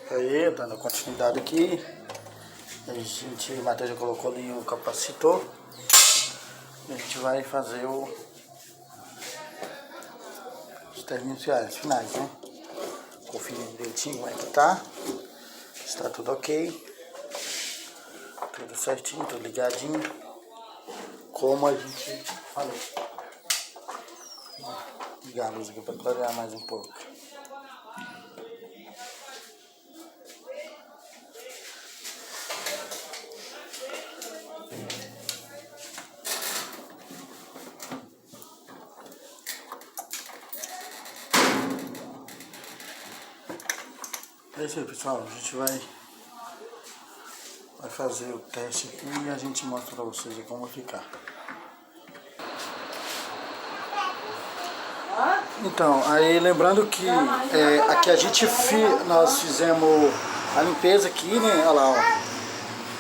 Aí, dando continuidade aqui, o Matheus já colocou ali o capacitor. A gente vai fazer os termos finais, né? Conferir direitinho como é que tá. Está tudo ok. Tudo certinho, tudo ligadinho. Como a gente falou. Vou ligar a luz aqui para clarear mais um pouco. É isso aí, pessoal, a gente vai fazer o teste aqui e a gente mostra pra vocês como vai ficar. Então, aí lembrando que aqui nós fizemos a limpeza aqui, né, olha lá, ó.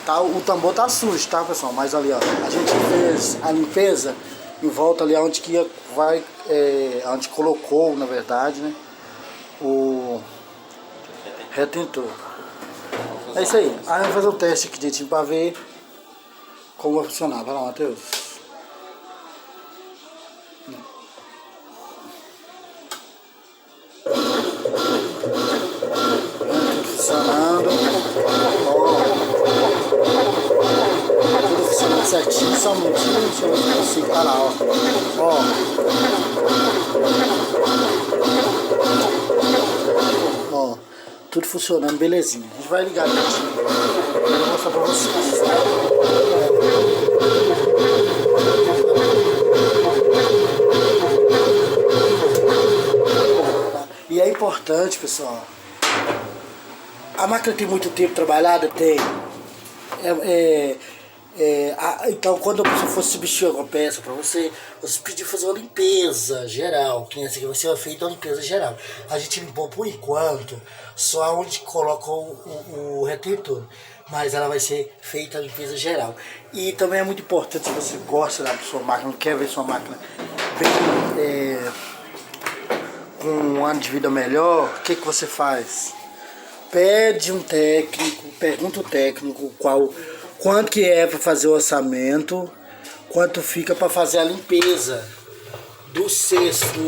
Tá, o tambor tá sujo, tá, pessoal, mas ali, ó, a gente fez a limpeza em volta ali onde que onde colocou, na verdade, né, o retentor. É isso aí. Aí vamos fazer o teste aqui direitinho pra ver como vai funcionar. Vai lá, Matheus. Tudo funcionando. Ó. Tudo funcionando certinho. Só um minutinho. Deixa eu ver se eu consigo. Olha lá, ó. Ó. Tudo funcionando, belezinha. A gente vai ligar direitinho. Eu vou mostrar pra vocês. E é importante, pessoal. A máquina tem muito tempo trabalhada? Tem. Então, quando a pessoa for substituir alguma peça para você pedir fazer uma limpeza geral, que essa aqui vai ser feita uma limpeza geral. A gente limpou por enquanto só onde coloca o retentor, mas ela vai ser feita a limpeza geral. E também é muito importante, se você gosta da sua máquina, quer ver sua máquina bem com um ano de vida melhor, o que você faz? Pede um técnico, pergunta o técnico quanto que é para fazer o orçamento, quanto fica para fazer a limpeza do cesto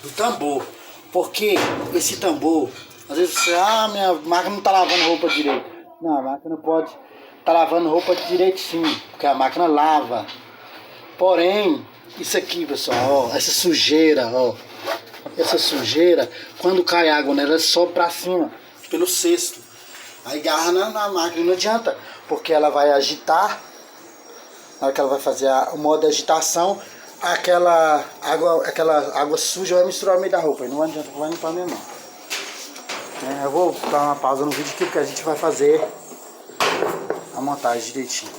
do tambor. Porque esse tambor, às vezes você, minha máquina não tá lavando roupa direito. Não, a máquina pode tá lavando roupa direito sim, porque a máquina lava. Porém, isso aqui, pessoal, ó, essa sujeira, ó, essa sujeira, quando cai água nela, sobe pra cima, pelo cesto. Aí agarra na máquina, não adianta, porque ela vai agitar, na hora que ela vai fazer o modo de agitação, aquela água suja vai misturar no meio da roupa, e não adianta, vai limpar mesmo não. Eu vou dar uma pausa no vídeo aqui, porque a gente vai fazer a montagem direitinho.